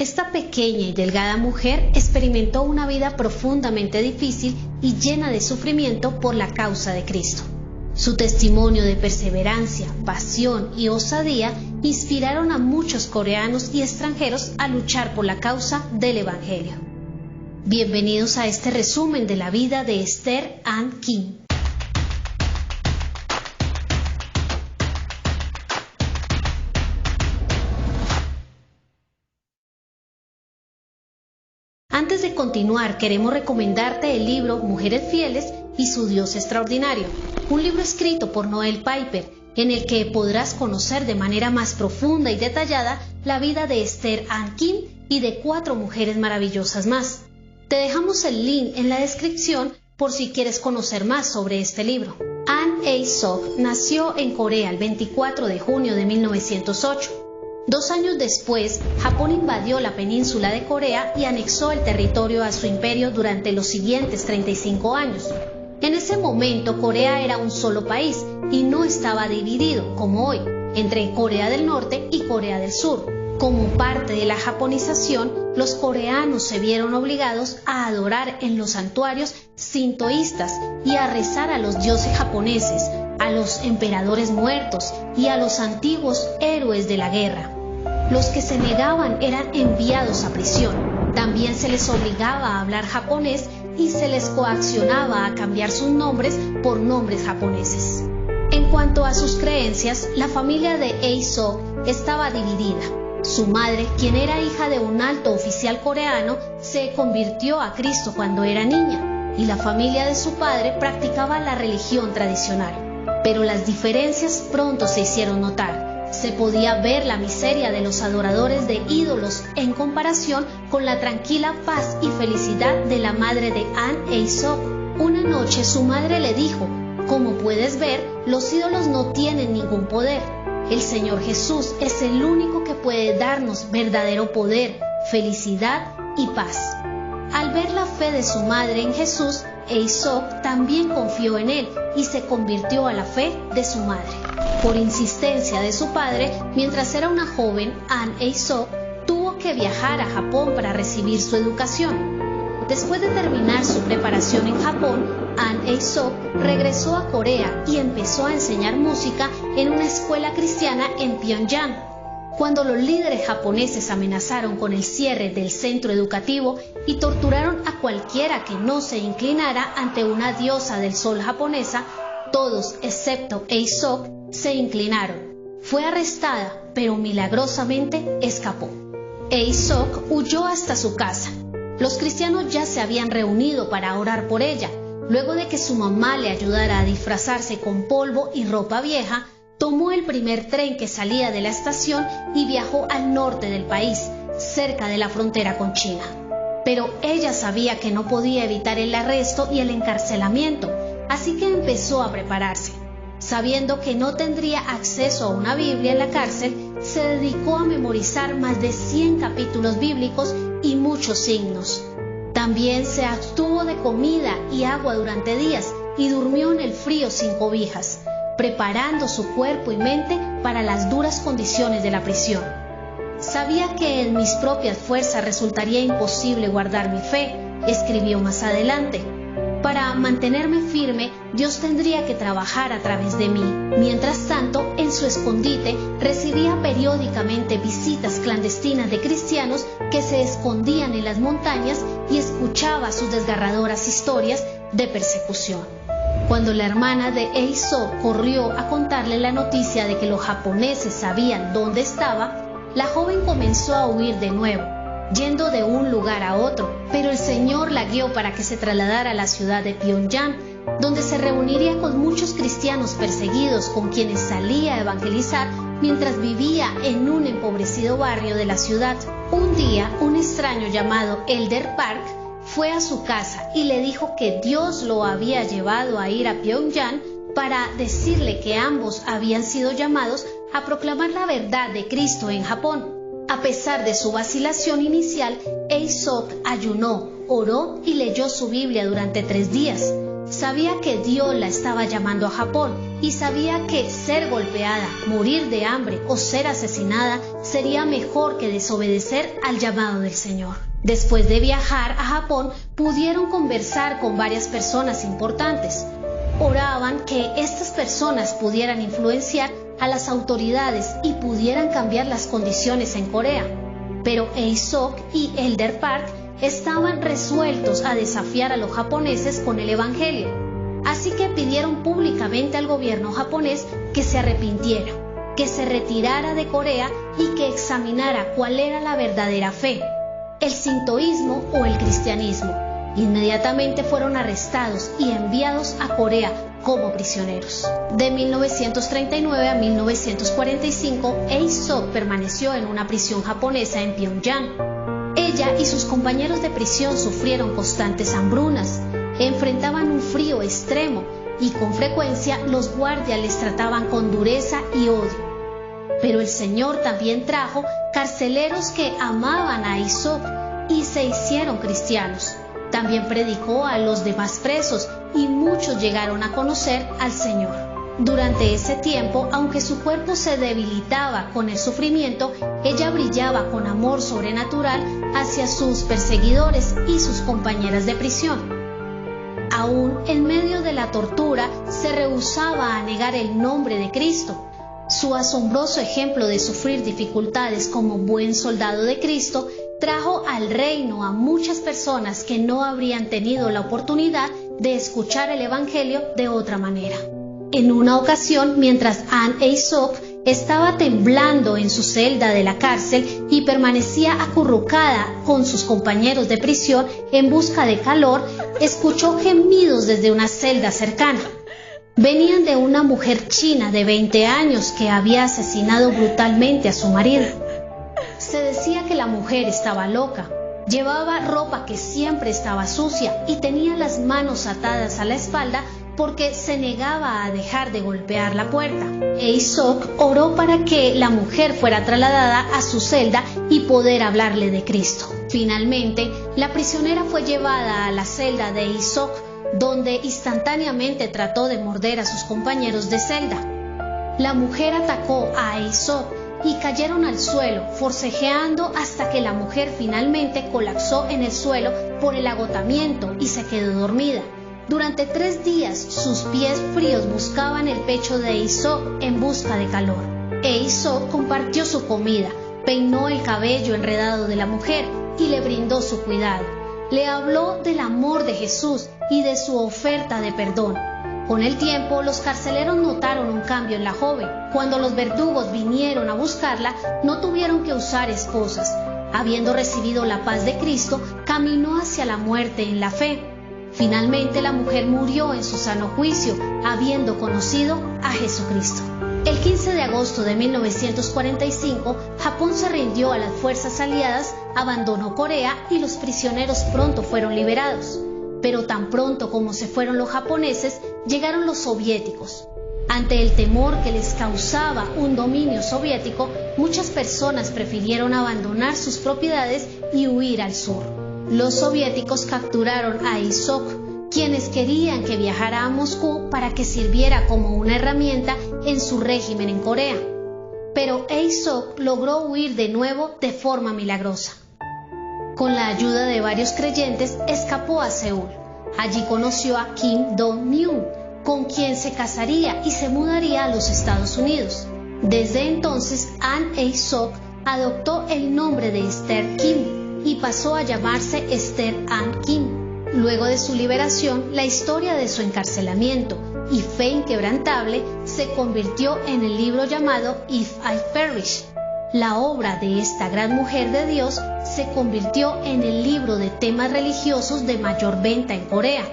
Esta pequeña y delgada mujer experimentó una vida profundamente difícil y llena de sufrimiento por la causa de Cristo. Su testimonio de perseverancia, pasión y osadía inspiraron a muchos coreanos y extranjeros a luchar por la causa del Evangelio. Bienvenidos a este resumen de la vida de Esther Ann Kim. Antes de continuar, queremos recomendarte el libro Mujeres Fieles y su Dios Extraordinario, un libro escrito por Noel Piper, en el que podrás conocer de manera más profunda y detallada la vida de Esther Ann Kim y de 4 mujeres maravillosas más. Te dejamos el link en la descripción por si quieres conocer más sobre este libro. Ahn Ae-sok nació en Corea el 24 de junio de 1908. 2 años después, Japón invadió la península de Corea y anexó el territorio a su imperio durante los siguientes 35 años. En ese momento, Corea era un solo país y no estaba dividido, como hoy, entre Corea del Norte y Corea del Sur. Como parte de la japonización, los coreanos se vieron obligados a adorar en los santuarios sintoístas y a rezar a los dioses japoneses, a los emperadores muertos y a los antiguos héroes de la guerra. Los que se negaban eran enviados a prisión. También se les obligaba a hablar japonés y se les coaccionaba a cambiar sus nombres por nombres japoneses. En cuanto a sus creencias, la familia de Ae-sok estaba dividida. Su madre, quien era hija de un alto oficial coreano, se convirtió a Cristo cuando era niña, y la familia de su padre practicaba la religión tradicional. Pero las diferencias pronto se hicieron notar. Se podía ver la miseria de los adoradores de ídolos en comparación con la tranquila paz y felicidad de la madre de Ahn Ae-sok. Una noche su madre le dijo: "Como puedes ver, los ídolos no tienen ningún poder. El Señor Jesús es el único que puede darnos verdadero poder, felicidad y paz". Al ver la fe de su madre en Jesús, Ae-sok también confió en él y se convirtió a la fe de su madre. Por insistencia de su padre, mientras era una joven, Ahn Ae-sok tuvo que viajar a Japón para recibir su educación. Después de terminar su preparación en Japón, Ahn Ae-sok regresó a Corea y empezó a enseñar música en una escuela cristiana en Pyongyang. Cuando los líderes japoneses amenazaron con el cierre del centro educativo y torturaron a cualquiera que no se inclinara ante una diosa del sol japonesa, todos, excepto Ae-sok, se inclinaron. Fue arrestada, pero milagrosamente escapó. Ae-sok huyó hasta su casa. Los cristianos ya se habían reunido para orar por ella. Luego de que su mamá le ayudara a disfrazarse con polvo y ropa vieja, tomó el primer tren que salía de la estación y viajó al norte del país, cerca de la frontera con China. Pero ella sabía que no podía evitar el arresto y el encarcelamiento, así que empezó a prepararse. Sabiendo que no tendría acceso a una Biblia en la cárcel, se dedicó a memorizar más de 100 capítulos bíblicos y muchos signos. También se abstuvo de comida y agua durante días y durmió en el frío sin cobijas, preparando su cuerpo y mente para las duras condiciones de la prisión. Sabía que en mis propias fuerzas resultaría imposible guardar mi fe, escribió más adelante. Para mantenerme firme, Dios tendría que trabajar a través de mí. Mientras tanto, en su escondite, recibía periódicamente visitas clandestinas de cristianos que se escondían en las montañas y escuchaba sus desgarradoras historias de persecución. Cuando la hermana de Ae-sok corrió a contarle la noticia de que los japoneses sabían dónde estaba, la joven comenzó a huir de nuevo, yendo de un lugar a otro, pero el Señor la guió para que se trasladara a la ciudad de Pyongyang, donde se reuniría con muchos cristianos perseguidos con quienes salía a evangelizar mientras vivía en un empobrecido barrio de la ciudad. Un día, un extraño llamado Elder Park fue a su casa y le dijo que Dios lo había llevado a ir a Pyongyang para decirle que ambos habían sido llamados a proclamar la verdad de Cristo en Japón. A pesar de su vacilación inicial, Ae-sok ayunó, oró y leyó su Biblia durante 3 días. Sabía que Dios la estaba llamando a Japón y sabía que ser golpeada, morir de hambre o ser asesinada sería mejor que desobedecer al llamado del Señor. Después de viajar a Japón, pudieron conversar con varias personas importantes. Oraban que estas personas pudieran influenciar a las autoridades y pudieran cambiar las condiciones en Corea. Pero Aesop y Elder Park estaban resueltos a desafiar a los japoneses con el Evangelio. Así que pidieron públicamente al gobierno japonés que se arrepintiera, que se retirara de Corea y que examinara cuál era la verdadera fe, el sintoísmo o el cristianismo. Inmediatamente fueron arrestados y enviados a Corea como prisioneros. De 1939 a 1945, Aesop permaneció en una prisión japonesa en Pyongyang. Ella y sus compañeros de prisión sufrieron constantes hambrunas, enfrentaban un frío extremo y con frecuencia los guardias les trataban con dureza y odio. Pero el Señor también trajo carceleros que amaban a Aesop y se hicieron cristianos. También predicó a los demás presos y muchos llegaron a conocer al Señor. Durante ese tiempo, aunque su cuerpo se debilitaba con el sufrimiento, ella brillaba con amor sobrenatural hacia sus perseguidores y sus compañeras de prisión. Aún en medio de la tortura, se rehusaba a negar el nombre de Cristo. Su asombroso ejemplo de sufrir dificultades como buen soldado de Cristo trajo al reino a muchas personas que no habrían tenido la oportunidad de escuchar el Evangelio de otra manera. En una ocasión, mientras Anne Aesop estaba temblando en su celda de la cárcel y permanecía acurrucada con sus compañeros de prisión en busca de calor, escuchó gemidos desde una celda cercana. Venían de una mujer china de 20 años que había asesinado brutalmente a su marido. Se decía que la mujer estaba loca, llevaba ropa que siempre estaba sucia y tenía las manos atadas a la espalda porque se negaba a dejar de golpear la puerta. Aesop oró para que la mujer fuera trasladada a su celda y poder hablarle de Cristo. Finalmente, la prisionera fue llevada a la celda de Aesop, donde instantáneamente trató de morder a sus compañeros de celda. La mujer atacó a Aesop y cayeron al suelo, forcejeando hasta que la mujer finalmente colapsó en el suelo por el agotamiento y se quedó dormida. Durante 3 días, sus pies fríos buscaban el pecho de Aesop en busca de calor. Aesop compartió su comida, peinó el cabello enredado de la mujer y le brindó su cuidado. Le habló del amor de Jesús y de su oferta de perdón. Con el tiempo, los carceleros notaron un cambio en la joven. Cuando los verdugos vinieron a buscarla, no tuvieron que usar esposas. Habiendo recibido la paz de Cristo, caminó hacia la muerte en la fe. Finalmente, la mujer murió en su sano juicio, habiendo conocido a Jesucristo. El 15 de agosto de 1945, Japón se rindió a las fuerzas aliadas, abandonó Corea y los prisioneros pronto fueron liberados. Pero tan pronto como se fueron los japoneses, llegaron los soviéticos. Ante el temor que les causaba un dominio soviético, muchas personas prefirieron abandonar sus propiedades y huir al sur. Los soviéticos capturaron a Aesop, quienes querían que viajara a Moscú para que sirviera como una herramienta en su régimen en Corea. Pero Aesop logró huir de nuevo de forma milagrosa. Con la ayuda de varios creyentes, escapó a Seúl. Allí conoció a Kim Do-myung, con quien se casaría y se mudaría a los Estados Unidos. Desde entonces, Anne Aesop adoptó el nombre de Esther Kim y pasó a llamarse Esther Anne Kim. Luego de su liberación, la historia de su encarcelamiento y fe inquebrantable se convirtió en el libro llamado If I Perish. La obra de esta gran mujer de Dios se convirtió en el libro de temas religiosos de mayor venta en Corea,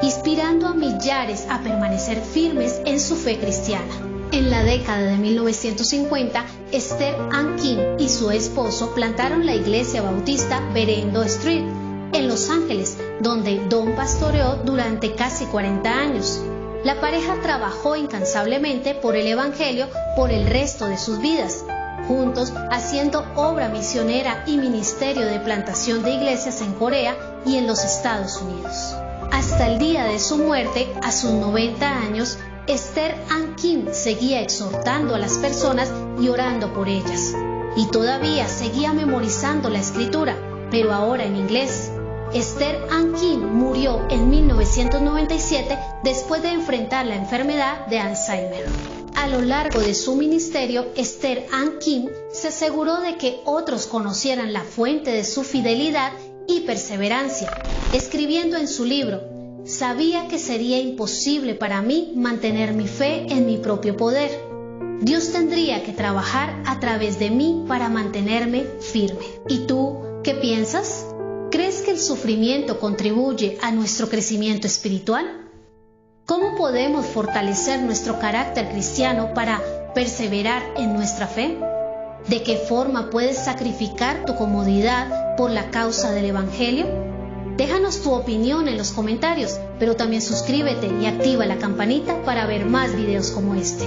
inspirando a millares a permanecer firmes en su fe cristiana. En la década de 1950, Esther Anne Kim y su esposo plantaron la iglesia bautista Berendo Street, en Los Ángeles, donde Don pastoreó durante casi 40 años. La pareja trabajó incansablemente por el Evangelio por el resto de sus vidas, juntos haciendo obra misionera y ministerio de plantación de iglesias en Corea y en los Estados Unidos. Hasta el día de su muerte, a sus 90 años, Esther Ann King seguía exhortando a las personas y orando por ellas. Y todavía seguía memorizando la escritura, pero ahora en inglés. Esther Ann King murió en 1997 después de enfrentar la enfermedad de Alzheimer. A lo largo de su ministerio, Esther Ann King se aseguró de que otros conocieran la fuente de su fidelidad y perseverancia, escribiendo en su libro: sabía que sería imposible para mí mantener mi fe en mi propio poder. Dios tendría que trabajar a través de mí para mantenerme firme. ¿Y tú qué piensas? ¿Crees que el sufrimiento contribuye a nuestro crecimiento espiritual? ¿Cómo podemos fortalecer nuestro carácter cristiano para perseverar en nuestra fe? ¿De qué forma puedes sacrificar tu comodidad por la causa del Evangelio? Déjanos tu opinión en los comentarios, pero también suscríbete y activa la campanita para ver más videos como este.